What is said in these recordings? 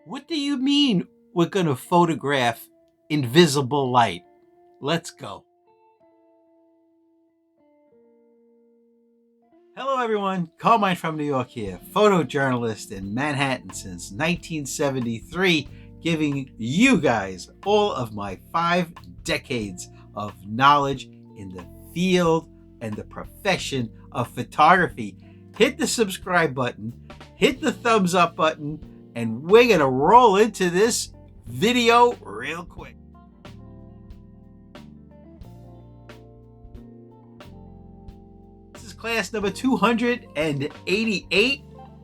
What do you mean we're going to photograph invisible light? Let's go. Hello everyone, Carmine from New York here, photojournalist in Manhattan since 1973, giving you guys all of my 5 decades of knowledge in the field and the profession of photography. Hit the subscribe button, hit the thumbs up button, and we're gonna roll into this video real quick. This is class number 288.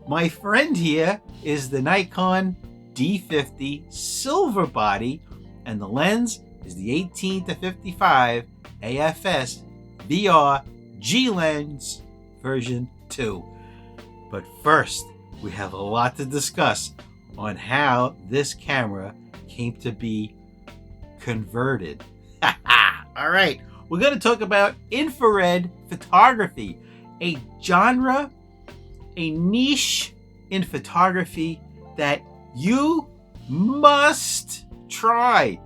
My friend here is the Nikon D50 silver body, and the lens is the 18-55 AFS VR G lens version 2. But first, we have a lot to discuss on how this camera came to be converted. All right, we're going to talk about infrared photography, a genre, a niche in photography that you must try.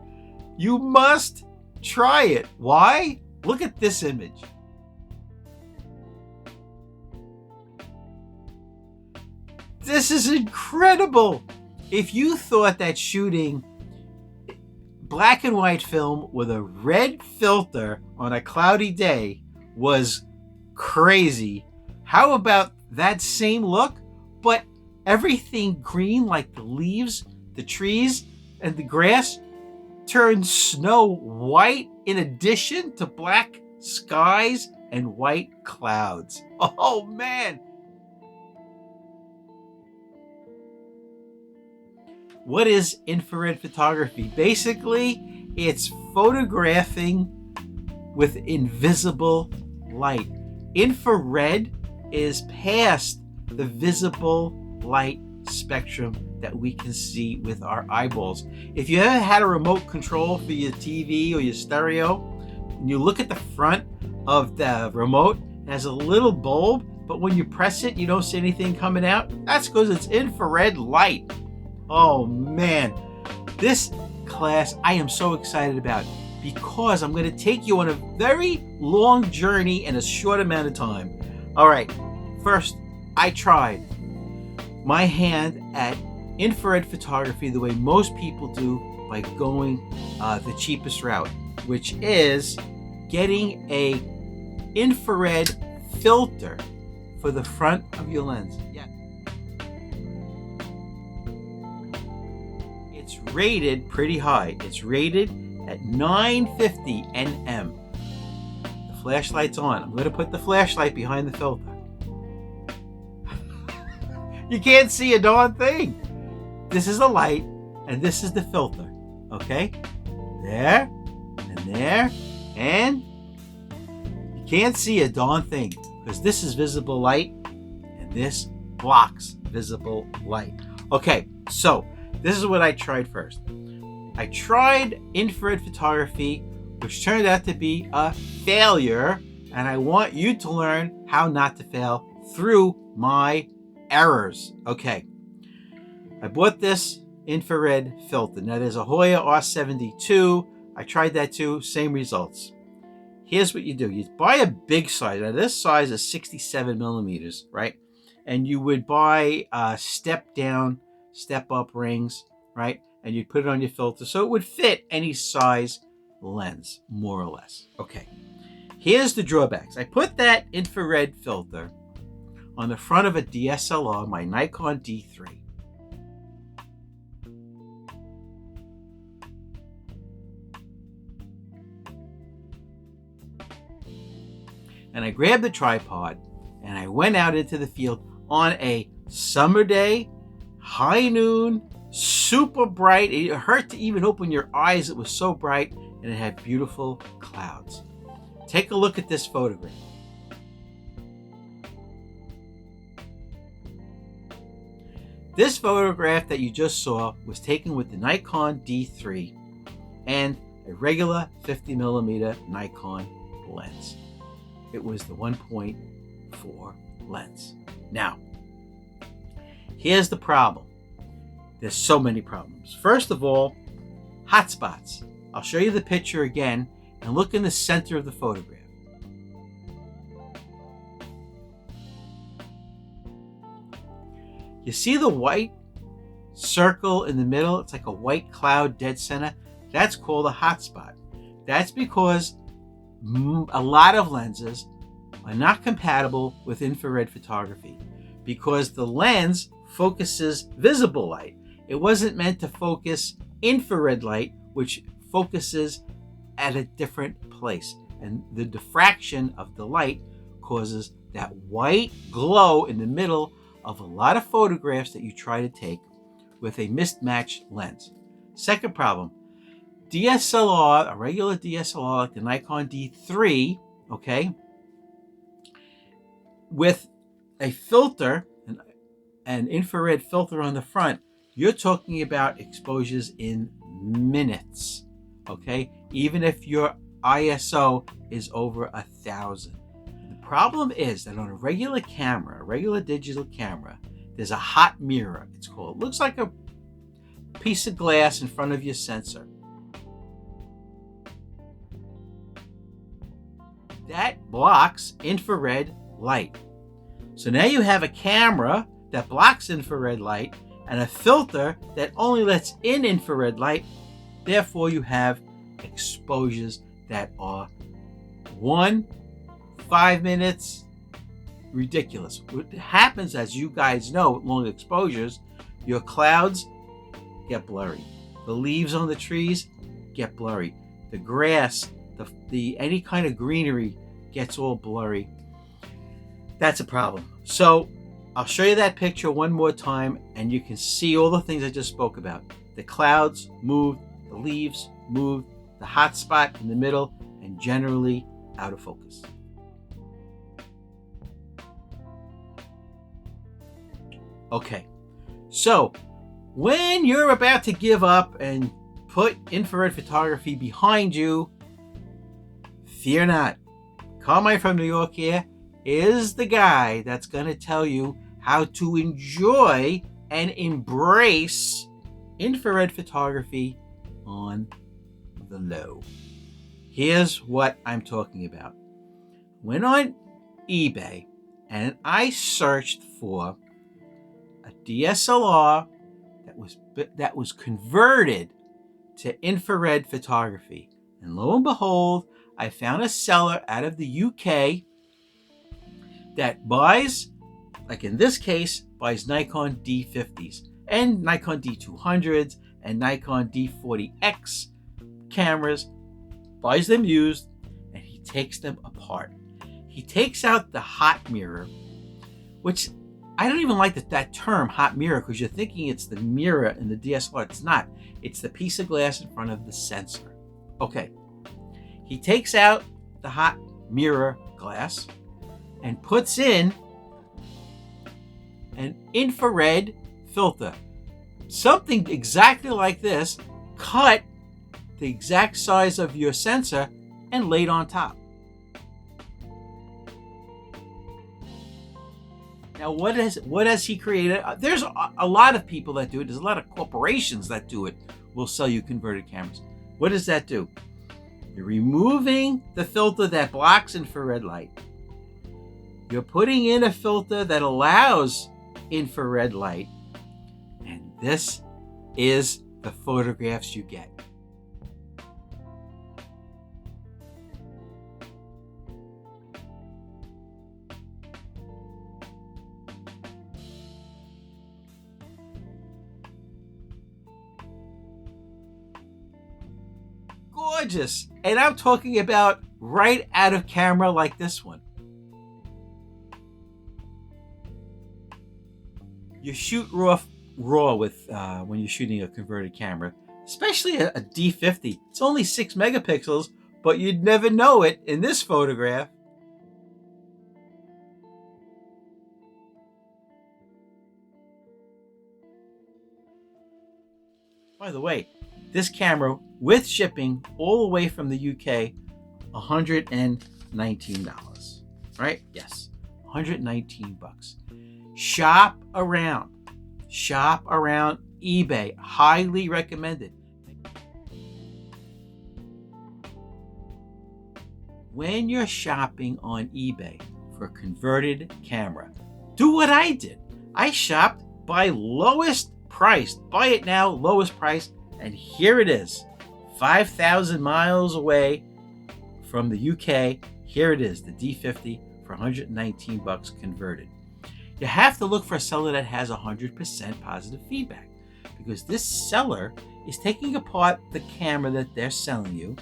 You must try it. Why? Look at this image. This is incredible. If you thought that shooting black and white film with a red filter on a cloudy day was crazy, how about that same look, but everything green, like the leaves, the trees, and the grass, turned snow white in addition to black skies and white clouds. Oh man. What is infrared photography? Basically, it's photographing with invisible light. Infrared is past the visible light spectrum that we can see with our eyeballs. If you ever had a remote control for your TV or your stereo, and you look at the front of the remote, it has a little bulb, but when you press it, you don't see anything coming out. That's because it's infrared light. Oh man, this class I am so excited about because I'm going to take you on a very long journey in a short amount of time. All right, first, I tried my hand at infrared photography the way most people do by going the cheapest route, which is getting a infrared filter for the front of your lens. Yeah. It's rated pretty high. It's rated at 950 nm. The flashlight's on. I'm going to put the flashlight behind the filter. You can't see a darn thing. This is the light, and this is the filter. Okay? There, and you can't see a darn thing because this is visible light, and this blocks visible light. Okay, so this is what I tried first. I tried infrared photography, which turned out to be a failure, and I want you to learn how not to fail through my errors. Okay, I bought this infrared filter. Now there's a Hoya R72. I tried that too, same results. Here's what you do. You buy a big size. Now this size is 67 millimeters, right? And you would buy step down, step up rings, right? And you'd put it on your filter so it would fit any size lens, more or less. Okay, here's the drawbacks. I put that infrared filter on the front of a DSLR, my Nikon D3. And I grabbed the tripod and I went out into the field on a summer day, high noon, super bright. It hurt to even open your eyes. It was so bright, and it had beautiful clouds. Take a look at this photograph. This photograph that you just saw was taken with the Nikon D3 and a regular 50mm Nikon lens. It was the 1.4 lens. Now, here's the problem. There's so many problems. First of all, hotspots. I'll show you the picture again and look in the center of the photograph. You see the white circle in the middle? It's like a white cloud dead center. That's called a hotspot. That's because a lot of lenses are not compatible with infrared photography because the lens focuses visible light. It wasn't meant to focus infrared light, which focuses at a different place. And the diffraction of the light causes that white glow in the middle of a lot of photographs that you try to take with a mismatched lens. Second problem, DSLR, a regular DSLR like the Nikon D3, okay, with a filter, an infrared filter on the front, you're talking about exposures in minutes, okay, even if your ISO is over 1,000. The problem is that on a regular camera, a regular digital camera, there's a hot mirror, it's called. It looks like a piece of glass in front of your sensor. That blocks infrared light. So now you have a camera that blocks infrared light and a filter that only lets in infrared light. Therefore, you have exposures that are 5 minutes, ridiculous. What happens, as you guys know, with long exposures, your clouds get blurry. The leaves on the trees get blurry. The grass, the any kind of greenery gets all blurry. That's a problem. So I'll show you that picture one more time and you can see all the things I just spoke about. The clouds moved, the leaves moved, the hot spot in the middle, and generally out of focus. Okay, so when you're about to give up and put infrared photography behind you, fear not. Carmine from New York here is the guy that's going to tell you how to enjoy and embrace infrared photography on the low. Here's what I'm talking about. Went on eBay and I searched for a DSLR that was converted to infrared photography. And lo and behold, I found a seller out of the UK that buys, like in this case, buys Nikon D50s and Nikon D200s and Nikon D40X cameras, buys them used, and he takes them apart. He takes out the hot mirror, which I don't even like that term, hot mirror, because you're thinking it's the mirror in the DSLR. It's not. It's the piece of glass in front of the sensor. Okay. He takes out the hot mirror glass and puts in an infrared filter. Something exactly like this, cut the exact size of your sensor and laid on top. Now, what has he created? There's a lot of people that do it. There's a lot of corporations that do it, will sell you converted cameras. What does that do? You're removing the filter that blocks infrared light. You're putting in a filter that allows infrared light. And this is the photographs you get. Gorgeous. And I'm talking about right out of camera like this one. You shoot raw with when you're shooting a converted camera, especially a D50. It's only 6 megapixels, but you'd never know it in this photograph. By the way, this camera with shipping all the way from the UK, $119, right? Yes, 119 bucks. Shop around. eBay, highly recommended. When you're shopping on eBay for a converted camera, do what I did. I shopped by lowest price. Buy it now, lowest price, and here it is. 5,000 miles away from the UK. Here it is, the D50 for 119 bucks converted. You have to look for a seller that has 100% positive feedback, because this seller is taking apart the camera that they're selling you,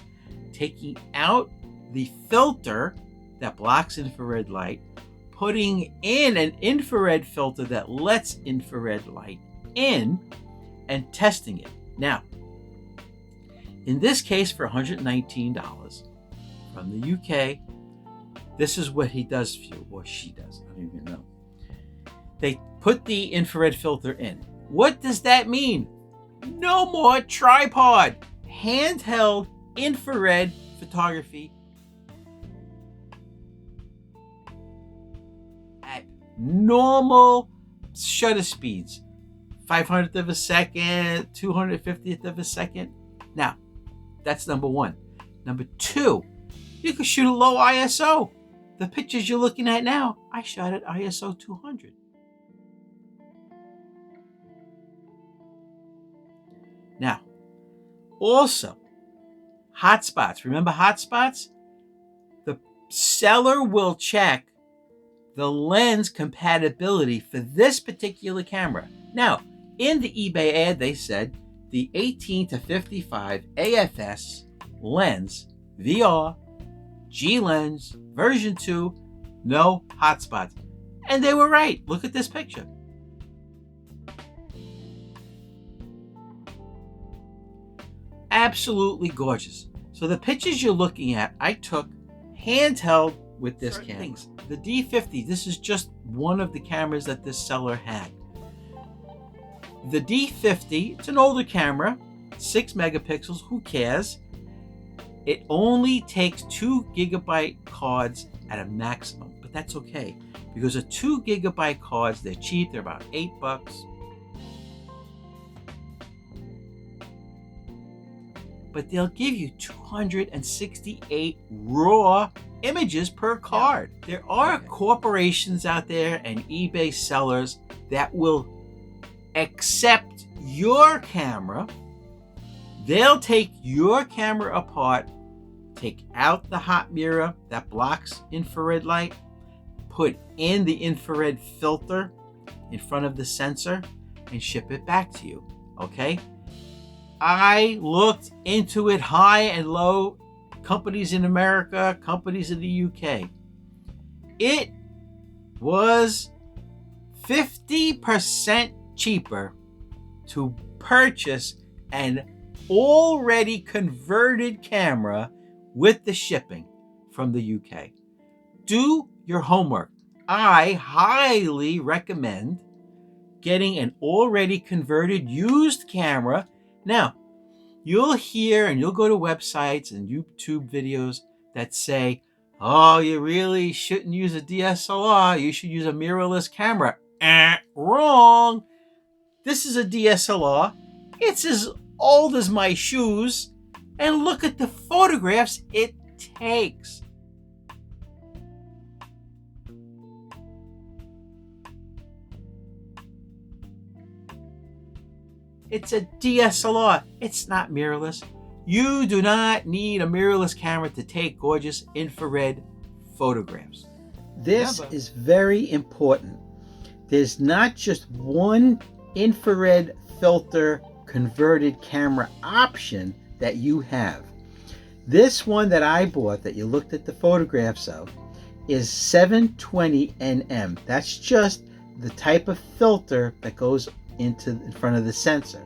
taking out the filter that blocks infrared light, putting in an infrared filter that lets infrared light in, and testing it. Now, in this case, for $119 from the UK, this is what he does for you, or she does, I don't even know. They put the infrared filter in. What does that mean? No more tripod. Handheld infrared photography at normal shutter speeds. 500th of a second, 250th of a second. Now, that's number one. Number two, you can shoot a low ISO. The pictures you're looking at now, I shot at ISO 200. Now, also, hotspots. Remember hotspots? The seller will check the lens compatibility for this particular camera. Now, in the eBay ad, they said the 18 to 55 AFS lens, VR, G lens, version 2, no hotspots. And they were right. Look at this picture. Absolutely gorgeous. So the pictures you're looking at, I took handheld with this camera. The D50, this is just one of the cameras that this seller had. The D50, it's an older camera, 6 megapixels, who cares? It only takes 2 gigabyte cards at a maximum, but that's okay, because the 2 gigabyte cards, they're cheap, they're about $8. But they'll give you 268 raw images per card. There are corporations out there and eBay sellers that will accept your camera. They'll take your camera apart, take out the hot mirror that blocks infrared light, put in the infrared filter in front of the sensor, and ship it back to you, okay? I looked into it high and low, companies in America, companies in the UK. It was 50% cheaper to purchase an already converted camera with the shipping from the UK. Do your homework. I highly recommend getting an already converted used camera. Now, you'll hear and you'll go to websites and YouTube videos that say, oh, you really shouldn't use a DSLR. You should use a mirrorless camera. Wrong. This is a DSLR. It's as old as my shoes. And look at the photographs it takes. It's a DSLR. It's not mirrorless. You do not need a mirrorless camera to take gorgeous infrared photographs. This is very important. There's not just one infrared filter converted camera option that you have. This one that I bought that you looked at the photographs of is 720 nm. That's just the type of filter that goes in front of the sensor.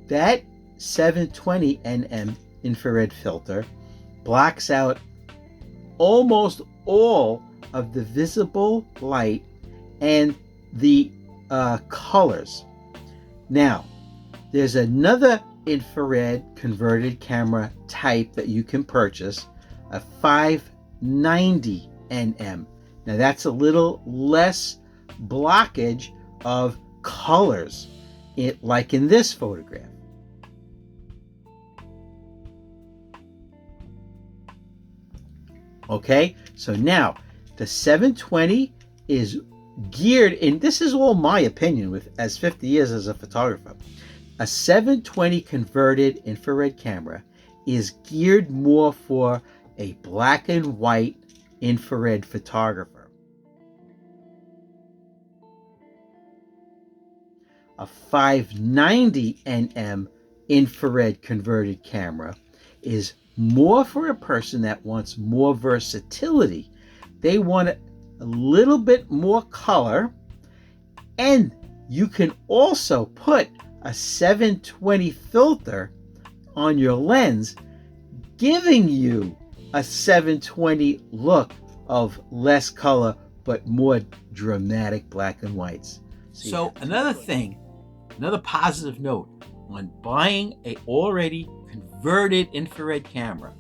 That 720 nm infrared filter blocks out almost all of the visible light and the colors. Now, there's another infrared converted camera type that you can purchase, a 590 nm. Now that's a little less blockage of colors, like in this photograph. Okay, so now the 720 is geared, and this is all my opinion with as 50 years as a photographer. A 720 converted infrared camera is geared more for a black and white infrared photographer. A 590 nm infrared converted camera is more for a person that wants more versatility. They want a little bit more color, and you can also put a 720 filter on your lens, giving you a 720 look of less color but more dramatic black and whites. So another thing, another positive note when buying a already converted infrared camera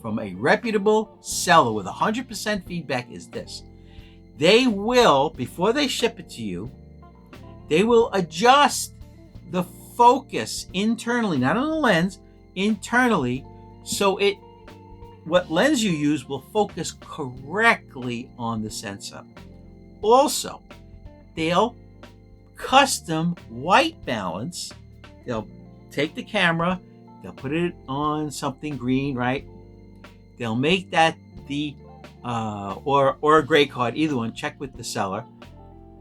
from a reputable seller with 100% feedback is this: they will, before they ship it to you, they will adjust the focus internally, not on the lens, internally, so what lens you use will focus correctly on the sensor. Also, they'll custom white balance. They'll take the camera, they'll put it on something green, right? They'll make that the or a gray card, either one. Check with the seller,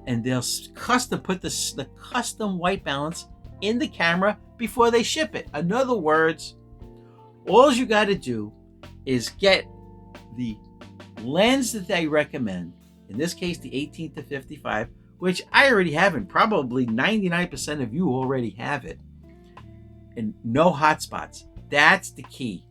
and they'll custom put the custom white balance in the camera before they ship it. In other words, all you got to do is get the lens that they recommend. In this case, the 18-55, which I already have, and probably 99% of you already have it. And no hotspots. That's the key.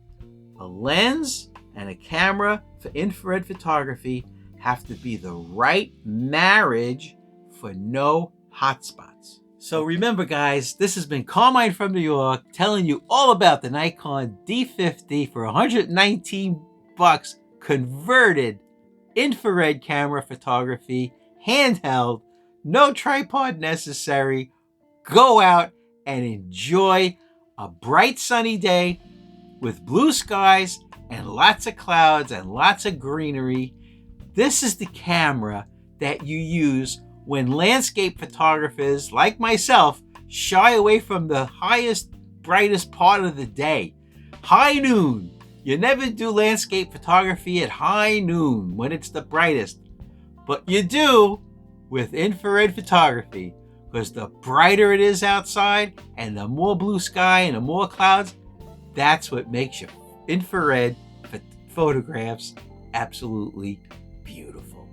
A lens and a camera for infrared photography have to be the right marriage for no hotspots. So remember, guys, this has been Carmine from New York telling you all about the Nikon D50 for 119 bucks, converted infrared camera photography, handheld, no tripod necessary. Go out and enjoy a bright sunny day with blue skies and lots of clouds and lots of greenery. This is the camera that you use when landscape photographers like myself shy away from the highest, brightest part of the day. High noon. You never do landscape photography at high noon when it's the brightest, but you do with infrared photography, because the brighter it is outside and the more blue sky and the more clouds, that's what makes your infrared photographs absolutely beautiful.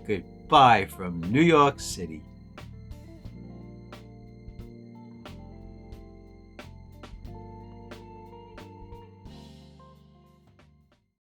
Goodbye from New York City.